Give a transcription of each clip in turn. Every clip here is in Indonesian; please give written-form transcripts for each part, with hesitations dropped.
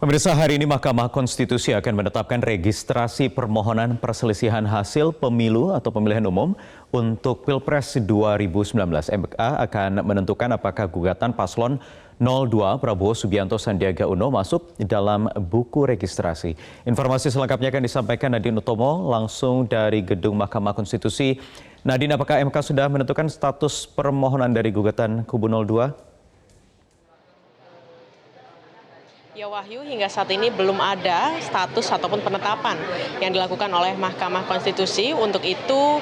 Pemirsa, hari ini Mahkamah Konstitusi akan menetapkan registrasi permohonan perselisihan hasil pemilu atau pemilihan umum untuk Pilpres 2019. MK akan menentukan apakah gugatan paslon 02 Prabowo Subianto Sandiaga Uno masuk dalam buku registrasi. Informasi selengkapnya akan disampaikan Nadine Utomo langsung dari Gedung Mahkamah Konstitusi. Nadine, apakah MK sudah menentukan status permohonan dari gugatan kubu 02? Ya Wahyu, hingga saat ini belum ada status ataupun penetapan yang dilakukan oleh Mahkamah Konstitusi. Untuk itu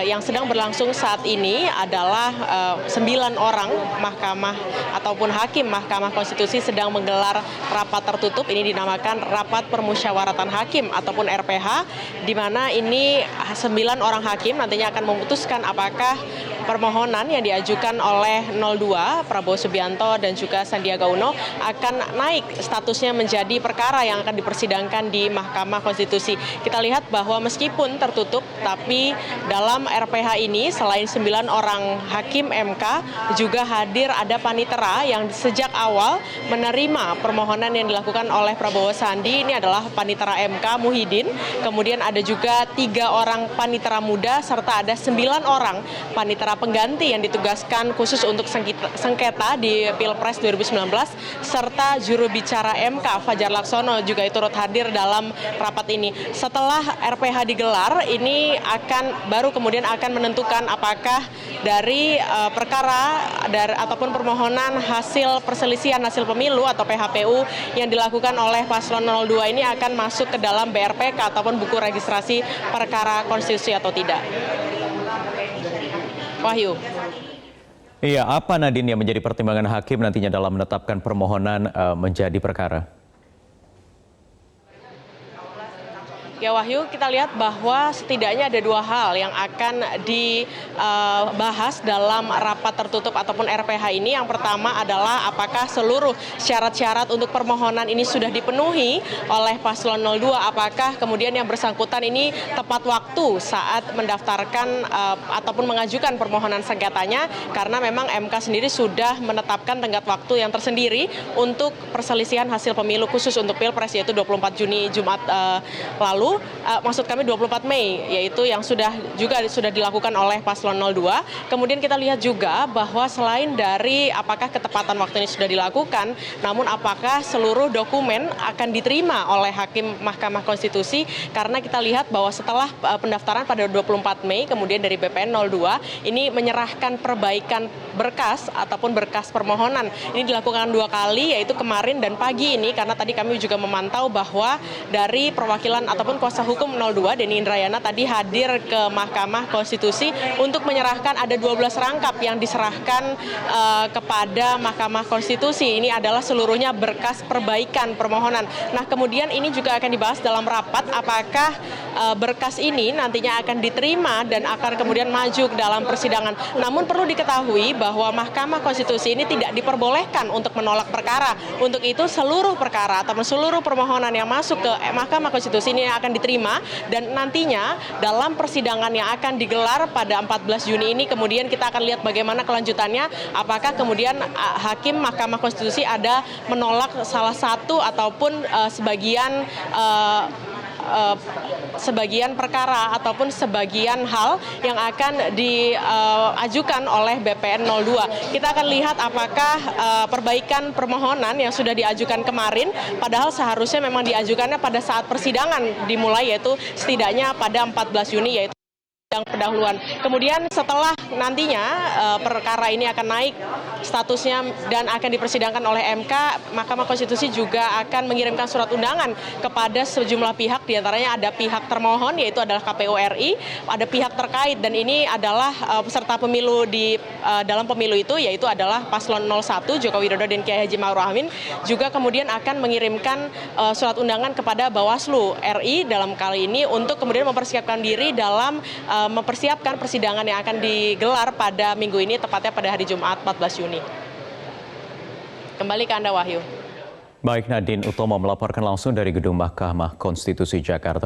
yang sedang berlangsung saat ini adalah 9 orang mahkamah ataupun hakim Mahkamah Konstitusi sedang menggelar rapat tertutup. Ini dinamakan Rapat Permusyawaratan Hakim ataupun RPH, di mana ini 9 orang hakim nantinya akan memutuskan apakah permohonan yang diajukan oleh 02 Prabowo Subianto dan juga Sandiaga Uno akan naik statusnya menjadi perkara yang akan dipersidangkan di Mahkamah Konstitusi. Kita lihat bahwa meskipun tertutup, tapi dalam RPH ini selain 9 orang hakim MK juga hadir ada panitera yang sejak awal menerima permohonan yang dilakukan oleh Prabowo Sandi. Ini adalah panitera MK Muhyiddin, kemudian ada juga 3 orang panitera muda serta ada 9 orang panitera pengganti yang ditugaskan khusus untuk sengketa di Pilpres 2019 serta juru bicara MK Fajar Laksono juga turut hadir dalam rapat ini. Setelah RPH digelar, ini baru kemudian akan menentukan apakah dari perkara ataupun permohonan hasil perselisihan hasil pemilu atau PHPU yang dilakukan oleh paslon 02 ini akan masuk ke dalam BRPK ataupun buku registrasi perkara konstitusi atau tidak. Wahyu. Iya, apa Nadine yang menjadi pertimbangan hakim nantinya dalam menetapkan permohonan menjadi perkara? Ya Wahyu, kita lihat bahwa setidaknya ada 2 hal yang akan dibahas dalam rapat tertutup ataupun RPH ini. Yang pertama adalah apakah seluruh syarat-syarat untuk permohonan ini sudah dipenuhi oleh paslon 02, apakah kemudian yang bersangkutan ini tepat waktu saat mendaftarkan ataupun mengajukan permohonan sengketanya, karena memang MK sendiri sudah menetapkan tenggat waktu yang tersendiri untuk perselisihan hasil pemilu khusus untuk Pilpres, yaitu 24 Juni Jumat lalu. Maksud kami 24 Mei, yaitu yang sudah dilakukan oleh paslon 02. Kemudian kita lihat juga bahwa selain dari apakah ketepatan waktu ini sudah dilakukan, namun apakah seluruh dokumen akan diterima oleh hakim Mahkamah Konstitusi, karena kita lihat bahwa setelah pendaftaran pada 24 Mei, kemudian dari BPN 02 ini menyerahkan perbaikan berkas ataupun berkas permohonan. Ini dilakukan 2 kali, yaitu kemarin dan pagi ini, karena tadi kami juga memantau bahwa dari perwakilan ataupun kuasa hukum 02 Denny Indrayana tadi hadir ke Mahkamah Konstitusi untuk menyerahkan ada 12 rangkap yang diserahkan kepada Mahkamah Konstitusi. Ini adalah seluruhnya berkas perbaikan permohonan. Nah, kemudian ini juga akan dibahas dalam rapat apakah berkas ini nantinya akan diterima dan akan kemudian maju ke dalam persidangan. Namun perlu diketahui bahwa Mahkamah Konstitusi ini tidak diperbolehkan untuk menolak perkara. Untuk itu seluruh perkara atau seluruh permohonan yang masuk ke Mahkamah Konstitusi ini akan diterima, dan nantinya dalam persidangan yang akan digelar pada 14 Juni ini kemudian kita akan lihat bagaimana kelanjutannya, apakah kemudian hakim Mahkamah Konstitusi ada menolak salah satu ataupun sebagian perkara ataupun sebagian hal yang akan diajukan oleh BPN 02. Kita akan lihat apakah perbaikan permohonan yang sudah diajukan kemarin, padahal seharusnya memang diajukannya pada saat persidangan dimulai, yaitu setidaknya pada 14 Juni, yaitu yang pendahuluan. Kemudian setelah nantinya perkara ini akan naik statusnya dan akan dipersidangkan oleh MK, Mahkamah Konstitusi juga akan mengirimkan surat undangan kepada sejumlah pihak, diantaranya ada pihak termohon, yaitu adalah KPU RI, ada pihak terkait, dan ini adalah peserta pemilu dalam pemilu itu, yaitu adalah paslon 01 Joko Widodo dan Kiai Haji Ma'ruf Amin, juga kemudian akan mengirimkan surat undangan kepada Bawaslu RI dalam kali ini untuk kemudian mempersiapkan diri dalam mempersiapkan persidangan yang akan digelar pada minggu ini, tepatnya pada hari Jumat 14 Juni. Kembali ke Anda, Wahyu. Baik, Nadine Utomo melaporkan langsung dari Gedung Mahkamah Konstitusi Jakarta.